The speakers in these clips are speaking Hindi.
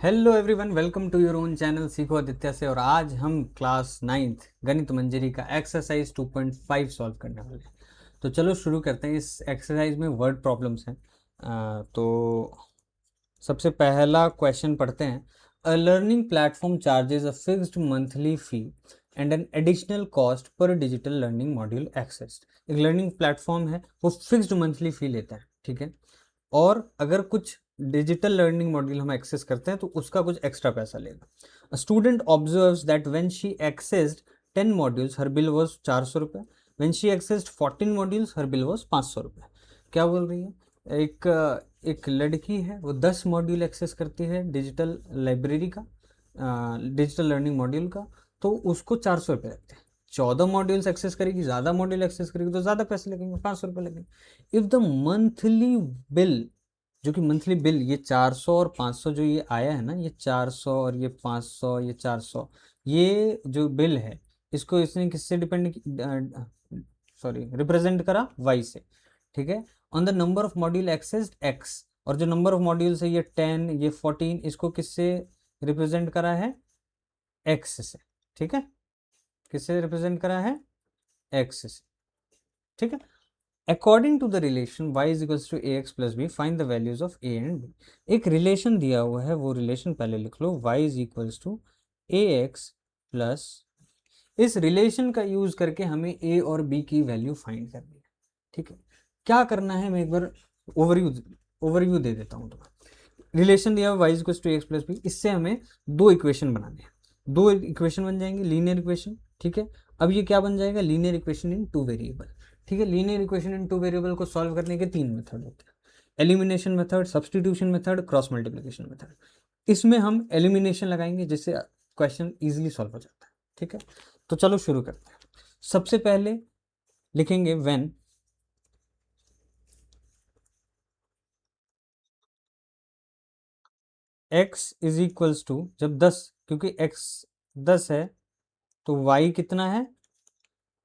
Hello everyone, welcome to your own channel सीखो आदित्य से। और आज हम क्लास 9th गणित मंजरी का एक्सरसाइज 2.5 सॉल्व करने वाले हैं। तो चलो शुरू करते हैं। इस एक्सरसाइज में वर्ड प्रॉब्लम्स हैं। तो सबसे पहला क्वेश्चन पढ़ते हैं। A learning platform charges a fixed monthly fee and an additional cost per digital learning module access. एक लर्निंग प्लेटफॉर्म है, वो फिक्स्ड मंथली फी लेता है, ठीक है। और अगर कुछ डिजिटल लर्निंग मॉड्यूल हम एक्सेस करते हैं तो उसका कुछ एक्स्ट्रा पैसा लेगा। Student observes that when she accessed 10 modules her bill was 400 रुपये। When she accessed 14 modules her bill was 500 रुपये। क्या बोल रही है? एक लड़की है, वो 10 मॉड्यूल एक्सेस करती है डिजिटल लाइब्रेरी का, डिजिटल लर्निंग मॉड्यूल का, तो उसको 400 रुपये लगते हैं। 14 मॉड्यूल्स एक्सेस करेगी, ज़्यादा मॉड्यूल एक्सेस करेगी तो ज़्यादा पैसे लगेंगे, 500 रुपये लगेंगे। इफ़ द मंथली बिल, जो कि मंथली बिल, ये 400 और 500 जो ये आया है ना, ये 400 और ये 500, ये 400, ये जो बिल है इसको इसने किससे रिप्रेजेंट करा? वाई से, ठीक है। On the number of module accessed x, और जो नंबर ऑफ मॉड्यूल्स है ये 10, ये 14, इसको किससे रिप्रेजेंट करा है? एक्स से, ठीक है। किससे रिप्रेजेंट करा है? एक्स से, ठीक है। According to the relation y is equals to a x plus b, find the values of a and b. एक रिलेशन दिया हुआ है, वो रिलेशन पहले लिख लो, y is equals to a x plus. इस रिलेशन का यूज करके हमें a और b की वैल्यू फाइंड करनी है, ठीक है। क्या करना है, मैं एक बार ओवरव्यू दे देता हूँ तुम्हें। रिलेशन दिया हुआ y is equals to a x plus b, इससे हमें दो इक्वेशन बनाने हैं। दो इक्वेशन बन जाएंगे, लीनियर इक्वेशन, ठीक है। अब ये क्या बन जाएगा? Linear equation in two variable, ठीक है। Linear equation in two variable को सॉल्व करने के तीन मेथड होते हैं: elimination method, substitution method, cross multiplication method. इसमें हम एलिमिनेशन लगाएंगे जिससे क्वेश्चन इजीली सॉल्व हो जाता है, ठीक है। तो चलो शुरू करते हैं। सबसे पहले लिखेंगे when x is equals to, जब 10, क्योंकि x 10 है तो y कितना है?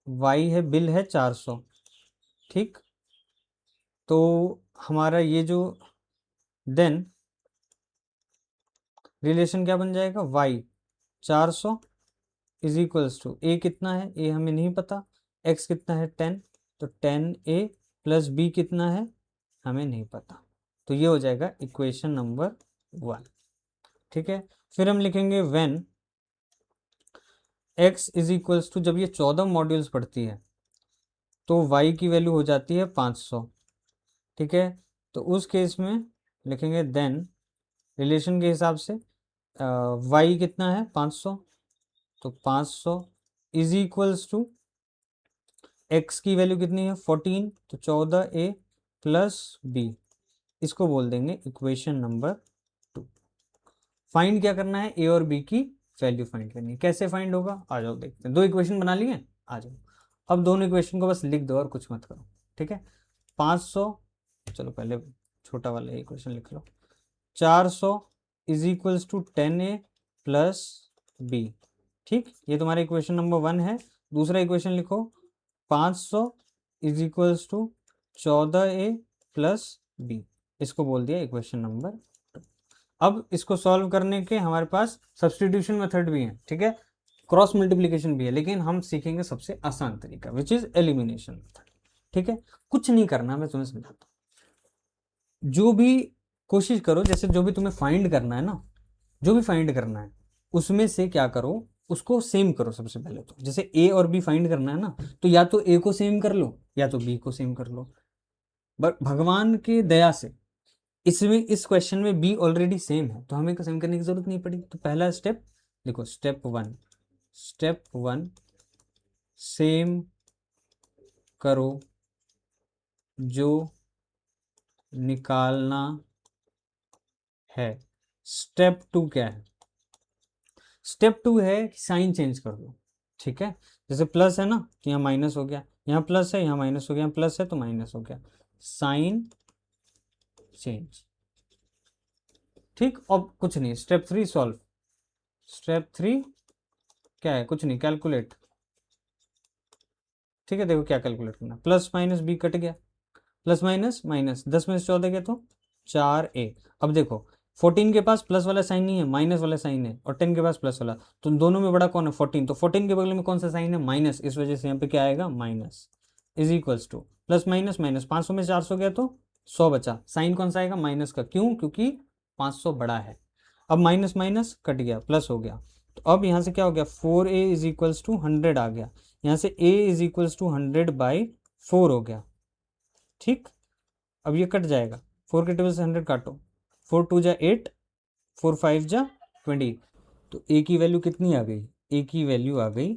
y है, बिल है 400, ठीक। तो हमारा ये जो देन रिलेशन क्या बन जाएगा? y 400 इज इक्वल्स टू ए कितना है? ए हमें नहीं पता। x कितना है? 10, तो 10a प्लस b कितना है? हमें नहीं पता। तो ये हो जाएगा इक्वेशन नंबर 1, ठीक है। फिर हम लिखेंगे when x is equals to, जब ये 14 मॉड्यूल्स पढ़ती है तो y की वैल्यू हो जाती है 500, ठीक है। तो उस केस में लिखेंगे देन रिलेशन के हिसाब से y कितना है? 500, तो 500 इज इक्वल्स टू x की वैल्यू कितनी है? 14, तो 14a प्लस b, इसको बोल देंगे इक्वेशन नंबर 2। फाइंड क्या करना है? a और b की वैल्यू फाइंड करनी है। कैसे फाइंड होगा? आ जाओ देखते हैं। दो इक्वेशन बना लिए, आ जाओ। अब दोनों इक्वेशन को बस लिख दो और कुछ मत करो, ठीक है। 500, चलो पहले छोटा वाला इक्वेशन लिख लो। 400 is equals to 10a plus b, ठीक। ये तुम्हारा इक्वेशन नंबर 1 है। दूसरा इक्वेशन लिखो, 500 is equals to 14a plus b, इसको बोल दिया इक्वेशन नंबर 2। अब इसको सॉल्व करने के हमारे पास सब्सटीट्यूशन मेथड भी है, ठीक है। क्रॉस मल्टीप्लिकेशन भी है, लेकिन हम सीखेंगे सबसे आसान तरीका, विच इज एलिमिनेशन मेथड, ठीक है। कुछ नहीं करना, मैं तुम्हें समझाता हूँ। जो भी कोशिश करो, जैसे जो भी तुम्हें फाइंड करना है ना, जो भी फाइंड करना है उसमें से क्या करो, उसको सेम करो सबसे पहले। तो जैसे ए और बी फाइंड करना है ना, तो या तो ए को सेम कर लो या तो बी को सेम कर लो। बट भगवान की दया से इसमें, इस क्वेश्चन में बी ऑलरेडी सेम है, तो हमें सेम करने की जरूरत नहीं पड़ी। तो पहला स्टेप देखो, स्टेप 1 सेम करो जो निकालना है। स्टेप 2 क्या है? स्टेप 2 है कि साइन चेंज कर दो, ठीक है। जैसे प्लस है ना, तो यहाँ माइनस हो गया, यहाँ प्लस है, यहाँ माइनस हो गया, यहाँ प्लस है तो माइनस हो गया, साइन चेंज, ठीक। अब कुछ नहीं, स्टेप 3 सॉल्व। स्टेप 3 क्या है? कुछ नहीं, कैलकुलेट, ठीक है। देखो क्या कैलकुलेट करना, प्लस माइनस बी कट गया, प्लस माइनस माइनस, 10 में से 14 गया तो 4a। अब देखो 14 के पास प्लस वाला साइन नहीं है, माइनस वाला साइन है, और 10 के पास प्लस वाला, तो दोनों में बड़ा कौन है 14, तो 14 के बगल में कौन सा साइन है माइनस, इस वजह से यहाँ पे क्या आएगा minus, is equals two plus minus minus, 500 में 400 गया तो 100 बचा, साइन कौन सा आएगा माइनस का, क्यों, क्योंकि 500 बड़ा है। अब माइनस माइनस कट गया, प्लस हो गया, तो अब यहाँ से क्या हो गया 4a इज इक्वल्स टू 100 आ गया, यहाँ से a इज इक्वल्स टू 100/4 हो गया, ठीक। अब ये कट जाएगा, 4 के टेबल से 100 काटो, 4 2 जा 8, 4 5 जा 20, तो ए की वैल्यू कितनी आ गई, ए की वैल्यू आ गई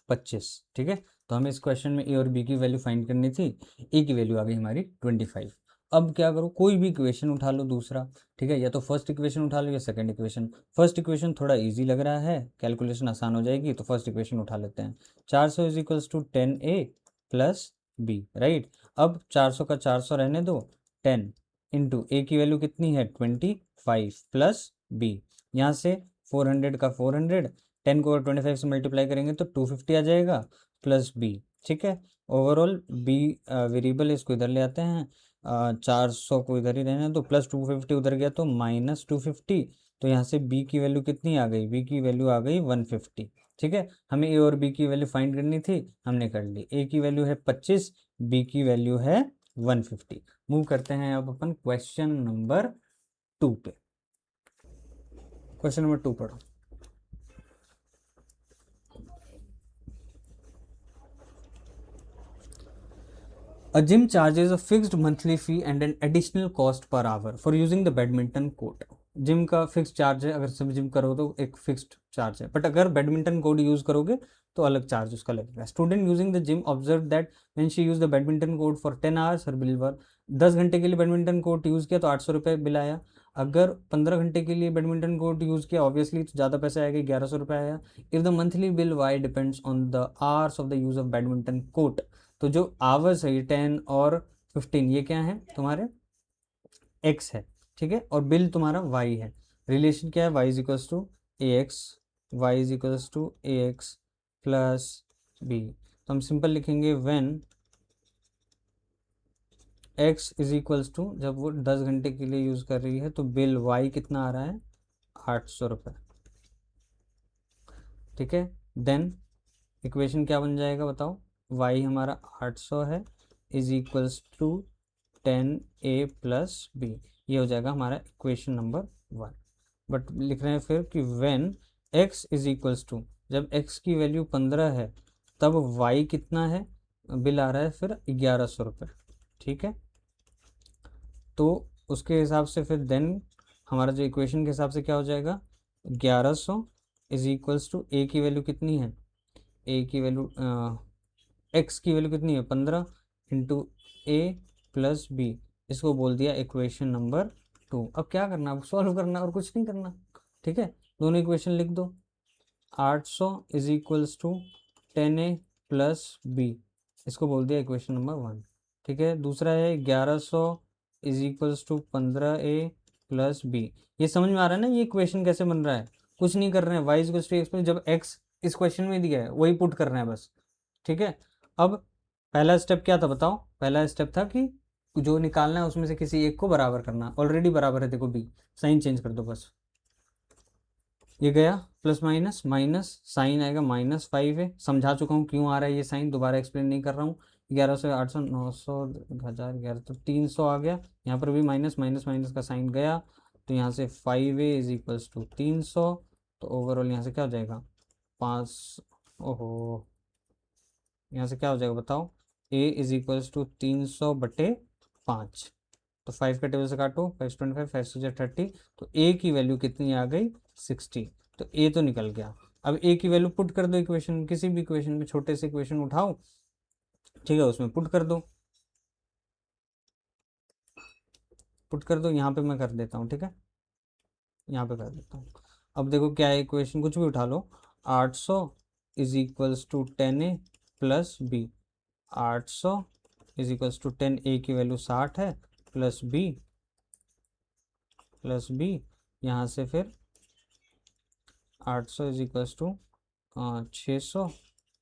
25, ठीक है। तो हमें इस क्वेश्चन में ए और बी की वैल्यू फाइंड करनी थी, ए की वैल्यू आ गई हमारी 25। अब क्या करो, कोई भी इक्वेशन उठा लो दूसरा, ठीक है, या तो फर्स्ट इक्वेशन उठा लो या सेकंड इक्वेशन। फर्स्ट इक्वेशन थोड़ा इजी लग रहा है, कैलकुलेशन आसान हो जाएगी, तो फर्स्ट इक्वेशन उठा लेते हैं। 400 is equals to 10a plus b, right. अब 400 का 400 रहने दो, 10 इंटू ए की वैल्यू कितनी है 25 प्लस बी, यहाँ से 400 का 400, 10 को 25 से मल्टीप्लाई करेंगे तो 250 आ जाएगा प्लस बी, ठीक है। ओवरऑल बी वेरिएबल इसको इधर ले आते हैं, 400 को इधर ही रहने दो, प्लस 250 उधर गया तो माइनस 250, तो यहाँ से बी की वैल्यू कितनी आ गई, बी की वैल्यू आ गई 150, ठीक है। हमें ए और बी की वैल्यू फाइंड करनी थी, हमने कर ली, ए की वैल्यू है 25, बी की वैल्यू है 150। मूव करते हैं अब अपन क्वेश्चन नंबर 2 पे। क्वेश्चन नंबर 2 पढ़ो। A gym charges a fixed monthly fee and an additional cost per hour for using the badminton court. Gym का फिक्स चार्ज है, अगर सब जिम करो तो एक फिक्स्ड चार्ज है, बट अगर बैडमिंटन कोर्ट यूज करोगे तो अलग चार्ज उसका लगेगा। Student using the gym observe that when she use the badminton court for 10 hours her bill were, 10 घंटे के लिए बैडमिंटन कोर्ट यूज़ किया तो 800 रुपये बिल आया। अगर 15 घंटे के लिए बैडमिंटन कोर्ट यूज़ किया ऑब्वियसली तो ज़्यादा पैसा आएगा, 1100 रुपये आया। If the monthly bill y depends on the hours of the use of badminton court, तो जो आवर्स है 10 और 15 ये क्या है तुम्हारे एक्स है, ठीक है, और बिल तुम्हारा वाई है। रिलेशन क्या है, y is equals to a x, y is equals to a x plus b. तो हम सिंपल लिखेंगे when x is equals to, जब वो 10 घंटे के लिए यूज़ कर रही है तो बिल वाई कितना आ रहा है 800 रुपये, ठीक है। देन इक्वेशन क्या बन जाएगा बताओ, वाई हमारा 800 है is equals to 10a plus b, ये हो जाएगा हमारा इक्वेशन नंबर 1। बट लिख रहे हैं फिर कि when x is equals to, जब x की वैल्यू 15 है तब y कितना है, बिल आ रहा है फिर 1100 रुपये, ठीक है। तो उसके हिसाब से फिर देन हमारा जो इक्वेशन के हिसाब से क्या हो जाएगा 1100 इज इक्वल्स टू ए की वैल्यू कितनी है, ए की वैल्यू एक्स की वैल्यू कितनी है 15 इंटू ए प्लस बी, इसको बोल दिया इक्वेशन नंबर 2। अब क्या करना, अब सॉल्व करना और कुछ नहीं करना, ठीक है। दोनों इक्वेशन लिख दो, 800 is equals to 10a plus b, इसको बोल दिया इक्वेशन नंबर 1, ठीक है। दूसरा है 1100 is equals to 15a plus b, ये समझ में आ रहा है ना ये इक्वेशन कैसे बन रहा है, कुछ नहीं कर रहे हैं, वाई इक्वल्स टू एक्स, जब एक्स इस क्वेश्चन में दिया है वही पुट कर रहे हैं बस, ठीक है। अब पहला स्टेप क्या था बताओ, पहला स्टेप था कि जो निकालना है उसमें से किसी एक को बराबर करना, ऑलरेडी बराबर है देखो बी, साइन चेंज कर दो बस, ये गया प्लस माइनस माइनस, साइन आएगा -5 है, समझा चुका हूँ क्यों आ रहा है ये साइन, दोबारा एक्सप्लेन नहीं कर रहा हूँ। 1100 800 900 1000 11 तो 300 आ गया, यहाँ पर भी माइनस माइनस माइनस का साइन गया, तो यहाँ से 5a इज इक्वल्स टू 300, तो ओवरऑल यहाँ से क्या हो जाएगा 5, ओहो यहाँ से क्या हो जाएगा बताओ, a इज इक्वल्स टू 300/5, तो 5 का टेबल से काटो, 5 25 5 से 30, तो a की वैल्यू कितनी आ गई 60, तो a तो निकल गया। अब a की वैल्यू पुट कर दो इक्वेशन, किसी भी इक्वेशन में छोटे से इक्वेशन उठाओ, ठीक है, उसमें पुट कर दो, पुट कर दो, यहाँ पे मैं कर देता हूँ, ठीक है, यहाँ पे कर देता हूँ। अब देखो क्या है इक्वेशन, कुछ भी उठा लो, 800 is equals to 10a plus b, 800 is equals to 10a की वैल्यू 60 है प्लस बी, यहाँ से फिर 800 is equals to 600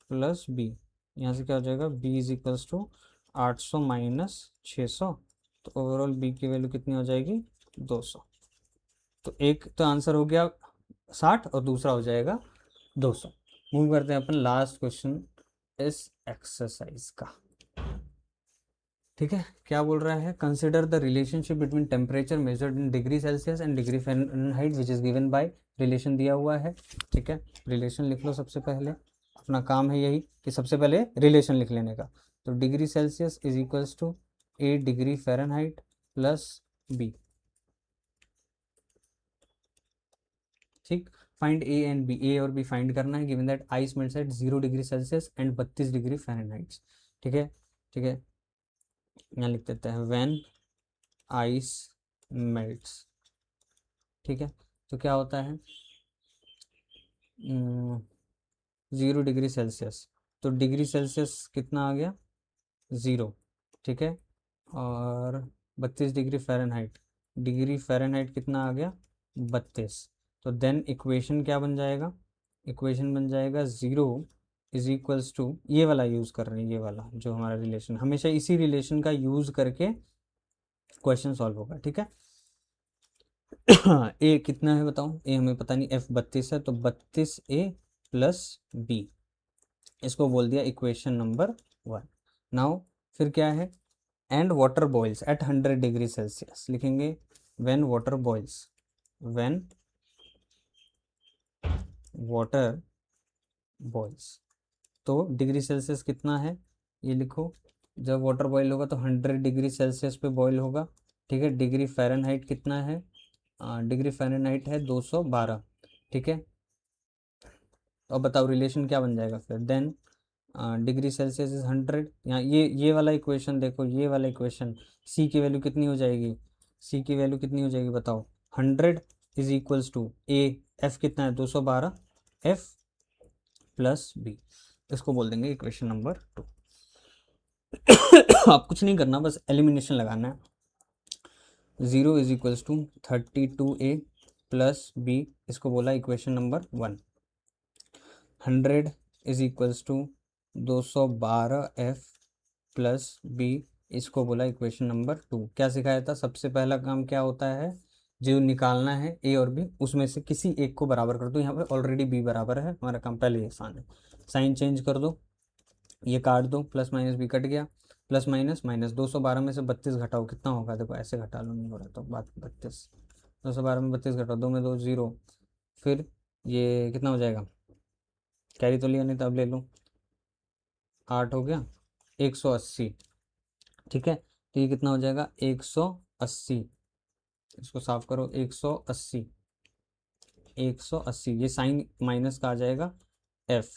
plus b, यहाँ से क्या हो जाएगा b is equals to 800 minus 600, तो ओवरऑल b की वैल्यू कितनी हो जाएगी 200। तो एक तो आंसर हो गया 60 और दूसरा हो जाएगा 200। मूव करते हैं अपन लास्ट क्वेश्चन इस एक्सरसाइज का। ठीक है, क्या बोल रहा है, consider the relationship between temperature measured in degree celsius and degree Fahrenheit which is given by, relation दिया हुआ है। ठीक है, रिलेशन लिख लो सबसे पहले, अपना काम है यही कि सबसे पहले रिलेशन लिख लेने का। तो degree celsius is equals to 8 degree fahrenheit plus b. ठीक, find a and b, a और बी फाइंड करना है given that ice melts at 0 degree celsius and 32 degree fahrenheit. ठीक है, ठीक है, यहाँ लिख देते हैं व्हेन आइस मेल्ट्स। ठीक है, तो क्या होता है 0 डिग्री सेल्सियस, तो डिग्री सेल्सियस कितना आ गया 0। ठीक है, और 32 डिग्री फ़ारेनहाइट, डिग्री फ़ारेनहाइट कितना आ गया 32। तो देन इक्वेशन क्या बन जाएगा, इक्वेशन बन जाएगा 0 इज इक्वल्स टू, ये वाला यूज़ कर रहे हैं, ये वाला जो हमारा रिलेशन, हमेशा इसी रिलेशन का यूज़ करके क्वेश्चन सॉल्व होगा। ठीक है, ए कितना है बताओ, ए हमें पता नहीं, एफ 32 है, तो 32 ए प्लस बी, इसको बोल दिया इक्वेशन नंबर 1। नाउ फिर क्या है, and water boils at 100 degree Celsius, लिखेंगे when water boils, when water boils, तो डिग्री सेल्सियस कितना है ये लिखो, जब वाटर बॉयल होगा तो 100 डिग्री सेल्सियस पे बॉयल होगा। ठीक है, डिग्री फ़ारेनहाइट कितना है, डिग्री फ़ारेनहाइट है 212। ठीक है, तो अब बताओ रिलेशन क्या बन जाएगा फिर, देन डिग्री सेल्सियस इज 100, यहाँ ये वाला इक्वेशन देखो, ये वाला इक्वेशन, सी की वैल्यू कितनी हो जाएगी, सी की वैल्यू कितनी हो जाएगी बताओ, 100 is equals to a, f कितना है 212, एफ प्लस बी, इसको बोल देंगे इक्वेशन नंबर 2। आप कुछ नहीं करना, बस एलिमिनेशन लगाना है। 0 is equals to 32a plus b, इसको बोला equation number 1। 100 is equals to 212f plus b, इसको बोला इक्वेशन नंबर 2। क्या सिखाया था, सबसे पहला काम क्या होता है, जो निकालना है ए और बी, उसमें से किसी एक को बराबर कर दो। यहाँ पर ऑलरेडी बी बराबर है, हमारा काम पहले ही आसान है, साइन चेंज कर दो, ये काट दो, प्लस माइनस बी कट गया, प्लस माइनस माइनस, 212 में से 32 घटाओ कितना होगा, देखो ऐसे घटा लो, नहीं हो रहा तो बात 32, 212 में 32 घटाओ, 2 में 2 0, फिर ये कितना हो जाएगा, कैरी तो लिया नहीं तो अब ले लो, 8 हो गया 180। ठीक है, तो ये कितना हो जाएगा 180, इसको साफ करो, 180, 180, ये साइन माइनस का आ जाएगा एफ,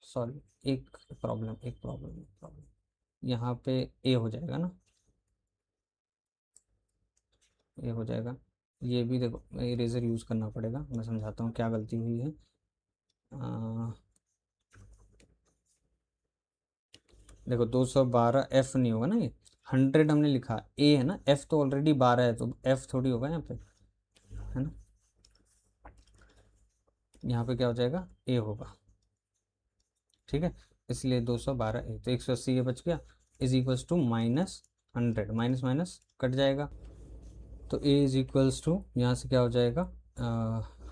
सॉरी एक प्रॉब्लम, यहाँ पे ए हो जाएगा ना, ये हो जाएगा, ये भी देखो इरेजर यूज़ करना पड़ेगा, मैं समझाता हूँ क्या गलती हुई है। देखो 212 एफ नहीं होगा ना, ये 100 हमने लिखा, ए है ना, एफ तो ऑलरेडी 12 है, तो एफ थोड़ी होगा यहाँ पे, है ना, यहाँ पे क्या हो जाएगा ए होगा। ठीक है, इसलिए 212 ए, तो 180 ये बच गया, is equals to -100, minus minus cut जाएगा, तो ए इज इक्वल्स टू यहाँ से क्या हो जाएगा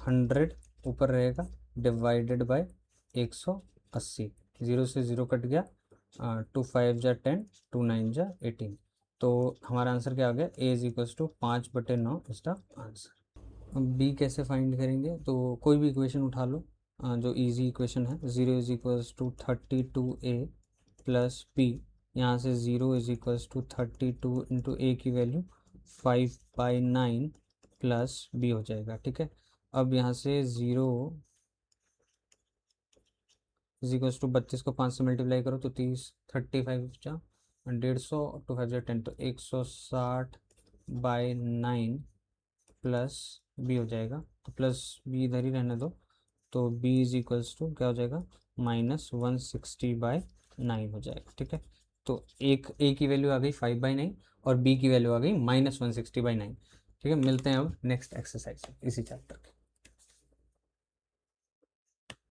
100 ऊपर रहेगा डिवाइडेड बाय 180, 0 से 0 कट गया, 2 5 जा 10, 2 9 जा 18, तो हमारा आंसर क्या आ गया, A is equals to 5/9 is the answer. अब बी कैसे फाइंड करेंगे, तो कोई भी इक्वेशन उठा लो जो इजी इक्वेशन है, 0 is equals to 32a plus b, यहाँ से 0 is equals to 32 into a की वैल्यू 5/9 प्लस बी हो जाएगा। ठीक है, अब यहाँ से 0 इज इक्वल्स टू 32 को 5 से मल्टीप्लाई करो तो 35 जा 150, 2 5 10, तो 160/9 प्लस बी हो जाएगा, तो प्लस बी इधर ही रहने दो, तो b इज इक्वल्स टू क्या हो जाएगा -160/9 हो जाएगा। ठीक है, तो एक a की वैल्यू आ गई 5/9 और b की वैल्यू आ गई -160/9। ठीक है, मिलते हैं अब नेक्स्ट एक्सरसाइज इसी चैप्टर के।